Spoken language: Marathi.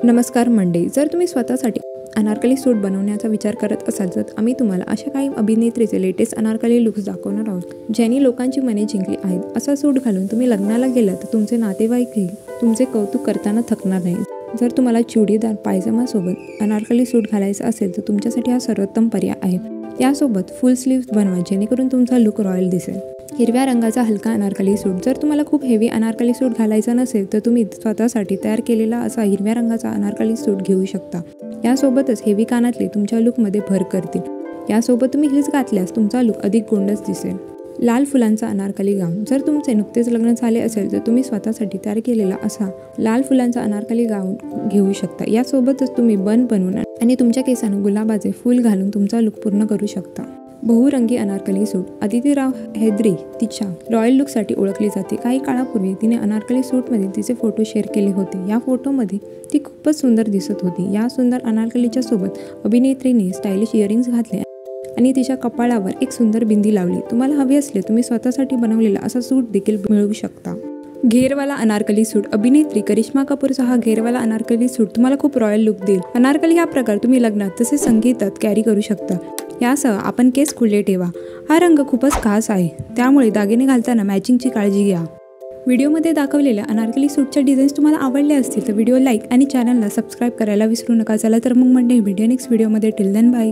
नमस्कार मंडळी, जर तुम्ही स्वतःसाठी अनारकली सूट बनवण्याचा विचार करत असाल तर आम्ही तुम्हाला अशा काही अभिनेत्रीचे लेटेस्ट अनारकली लुक्स दाखवणार आहोत ज्यांनी लोकांची मने जिंकली आहेत। असा सूट घालून तुम्ही लग्नाला गेलात तर तुमचे नातेवाईकही तुमचे कौतुक करताना थकणार नाही। जर तुम्हाला चुडीदार पायजमा सोबत अनारकली सूट घालायचा असेल तर तुमच्यासाठी हा सर्वोत्तम पर्याय आहे। यासोबत फुल स्लीव्स बनवा जेणेकरून तुमचा लुक रॉयल दिसेल। हिरव्या रंगाचा हलका अनारकली सूट। जर तुम्हाला खूप हेवी अनारकली सूट घालायचा नसेल तर तुम्ही स्वतःसाठी तयार केलेला असा हिरव्या रंगाचा अनारकली सूट घेऊ शकता। यासोबतच हेवी कानातले तुमच्या लुकमध्ये भर करतील। यासोबत तुम्ही हिल्स घातल्यास तुमचा लुक अधिक गोंडस दिसेल। लाल फुलांचा अनारकली गाऊन। जर तुमचे नुकतेच लग्न झाले असेल तर तुम्ही स्वतःसाठी तयार केलेला असा लाल फुलांचा अनारकली गाऊन घेऊ शकता। यासोबतच तुम्ही बन बनवून आणि तुमच्या केसांना गुलाबाचे फूल घालून तुमचा लुक पूर्ण करू शकता। बहुरंगी अनारकली सूट। अदिती राव हैदरी तिच्या रॉयल लुकसाठी ओळखली जाते। काही काळापूर्वी तिने अनारकली सूटमधील तिचे फोटो शेअर केले होते। या फोटोमध्ये ती खूपच सुंदर दिसत होती। या सुंदर अनारकलीच्या सोबत अभिनेत्रीने स्टायलिश इयरिंग्स घातले आणि तिच्या कपाळावर एक सुंदर बिंदी लावली। तुम्हाला हवे असले तुम्ही स्वतःसाठी बनवलेला असा सूट देखील मिळवू शकता। घेरवाला अनारकली सूट। अभिनेत्री करिश्मा कपूरचा हा घेरवाला अनारकली सूट तुम्हाला खूप रॉयल लुक देईल। अनारकली हा प्रकार तुम्ही लग्नात तसेच संगीतात कॅरी करू शकता। यासह आपण केस खुले ठेवा। हा रंग खूपच खास आहे, त्यामुळे दागिने घालताना मॅचिंगची काळजी घ्या। व्हिडिओमध्ये दाखवलेल्या अनारकली सूटच्या डिझाईन्स तुम्हाला आवडले असतील तर व्हिडिओ लाईक आणि चॅनलला सबस्क्राईब करायला विसरू नका। चला तर मग मंडळी, व्हिडिओ नेक्स्ट व्हिडिओमध्ये टिल देन बाय।